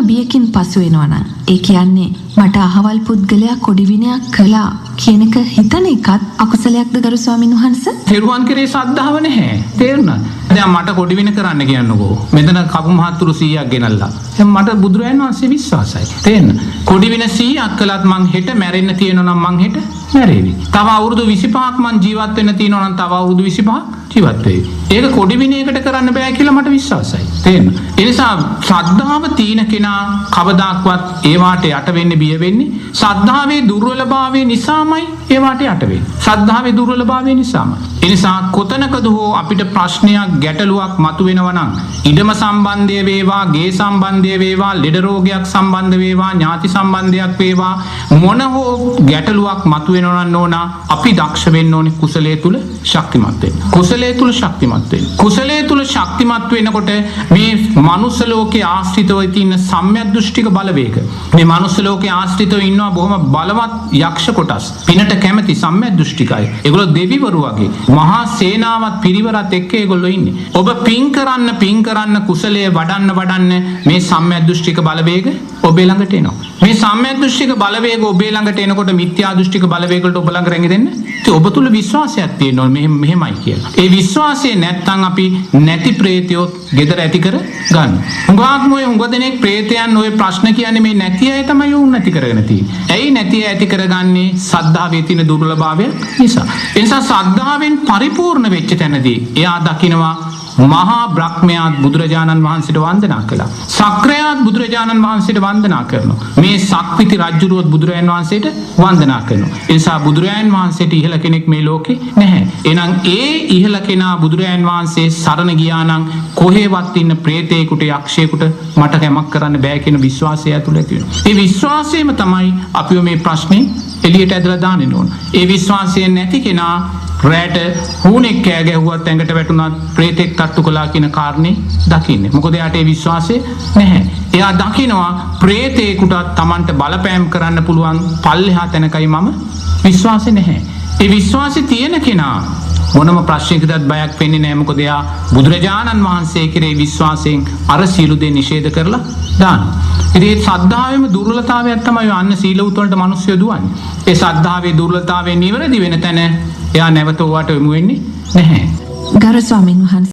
බියකින් පසු වෙනවා නම් ඒ කියන්නේ මට අහවල් පුද්ගලයා කොඩි විනයක් කළා කියන එක හිතන එකත් අකුසලයක්ද ගරු ස්වාමීන් වහන්සේ? තෙරුවන් කෙරේ ශ්‍රද්ධාව නැහැ. තේරුණා? දැන් මට කොඩි වින කරන්න කියන්නකෝ. මෙතන කපු මහත්තුරු 100ක් ගෙනල්ලා. දැන් මට බුදුරජාණන් වහන්සේ විශ්වාසයි. තේරෙනවද? කොඩි වින 100ක් කළත් මං හෙට මැරෙන්න තියෙනවා නම් මං හෙට මැරෙවි. තව අවුරුදු 25ක් මං ජීවත් වෙන්න තියෙනවා නම් තව අවුරුදු 25ක් ජීවත් වෙවි. ඒක කොඩි විනයකට කරන්න බෑ කියලා මට විශ්වාසයි. තේරෙනවද? ඒ නිසා ශ්‍රද්ධාව තීන කෙනා කවදාක්වත් ඒ වාට යට වෙන්න බිය වෙන්නේ ශ්‍රද්ධාවේ දුර්වලභාවය නිසාමයි ඒ වාට යට වෙන්නේ. ශ්‍රද්ධාවේ දුර්වලභාවය නිසාමයි. ඒ නිසා කොතනකද හෝ අපිට ප්‍රශ්නයක් ගැටලුවක් මතුවෙනවා නම් ඉඩම සම්බන්ධය වේවා, ගේ සම්බන්ධය වේවා, ලෙඩ රෝගයක් සම්බන්ධ වේවා, ඥාති සම්බන්ධයක් වේවා, මොන හෝ ගැටලුවක් මතුවෙනවා නම් ඕනා අපි දක්ෂ වෙන්න ඕනේ කුසලයේ තුල ශක්තිමත් වෙන්න. කුසලයේ තුල ශක්තිමත් වෙන්න. කුසලයේ තුල ශක්තිමත් වෙනකොට මේ මනුස්ස ලෝකයේ ආශ්‍රිතව තියෙන සම්‍යක් දෘෂ්ටික බලවේග, මේ මනුස්ස ලෝකයේ ආශ්‍රිතව ඉන්නවා බොහොම බලවත් යක්ෂ කොටස්, පිනට කැමති සම්‍යක් දෘෂ්ටිකයි. ඒගොල්ලෝ දෙවිවරු වගේ මහා සේනාවත් පිරිවරත් එක්ක ඒගොල්ලෝ ඉන්නේ. ඔබ පින් කරන්න කුසලයේ වඩන්න මේ සම්‍යක් දෘෂ්ටික බලවේග ඔබේ ළඟට එනවා. මේ සම්‍යක් දෘෂ්ටික බලවේග ඔබේ ළඟට එනකොට මිත්‍යා දෘෂ්ටික බලවේග වලට ඔබ ළඟ රැඳෙන්න. ඉතින් ඔබ තුල විශ්වාසයක් තියෙනවා මෙහෙමයි කියලා. ඒ විශ්වාසය නැත්තම් අපි නැති ප්‍රේතයෝ gedara ඇති කර ගන්න. හුඟ දෙනෙක් ප්‍රේතයන් ඔය ප්‍රශ්න කියන්නේ මේ නැති අය තමයි උන් නැති කරගෙන තියෙන්නේ. ඇයි නැති අය ඇති කරගන්නේ? සද්ධාවේ තියෙන දුර්වලභාවය නිසා. ඒ නිසා සද්ධාවෙන් පරිපූර්ණ වෙච්ච තැනදී එයා දකිනවා මහා බ්‍රහ්මයාත් බුදුරජාණන් වහන්සේට වන්දනා කළා. සක්‍රයාත් බුදුරජාණන් වහන්සේට වන්දනා කරනවා. මේ සක්විති රජුරුවත් බුදුරජාණන් වහන්සේට වන්දනා කරනවා. ඒ නිසා බුදුරජාණන් වහන්සේට ඉහළ කෙනෙක් මේ ලෝකේ නැහැ. එහෙනම් ඒ ඉහළ කෙනා බුදුරජාණන් වහන්සේ සරණ ගියා නම් කොහෙවත් ඉන්න ප්‍රේතේකට යක්ෂයෙකුට මට කැමක් කරන්න බෑ කියන විශ්වාසය ඇතුළත ඇති වෙනවා. ඒ විශ්වාසයම තමයි අපිව මේ ප්‍රශ්නේ එළියට ඇදලා දාන්න ඕන. ඒ විශ්වාසය නැති කෙනා රැට හුණෙක් කෑ ගැහුවත් ඇඟට වැටුණත් ප්‍රේතෙක් තට්ටු කළා කියන කාරණේ දකින්නේ. මොකද එයාට ඒ විශ්වාසය නැහැ. එයා දකිනවා ප්‍රේතේකටත් Tamanට බලපෑම් කරන්න පුළුවන් පල්ලෙහා තැනකයි මම විශ්වාසෙ නැහැ. ඒ විශ්වාසෙ තියෙන කෙනා මොනම ප්‍රශ්නයකටත් බයක් වෙන්නේ නැහැ. මොකද එයා බුදුරජාණන් වහන්සේ කෙරෙහි විශ්වාසයෙන් අර සීල දේ නිෂේධ කරලා දානවා. ඉතින් ඒ ශ්‍රද්ධාවේම දුර්වලතාවයක් තමයි අන්න සීල උතුරට මිනිස්සු දුවන්නේ. ඒ ශ්‍රද්ධාවේ දුර්වලතාවය නිවැරදි වෙන තැන එයා නැවත ඔයාට යොමු වෙන්නේ නැහැ. ගරු ස්වාමීන් වහන්සේ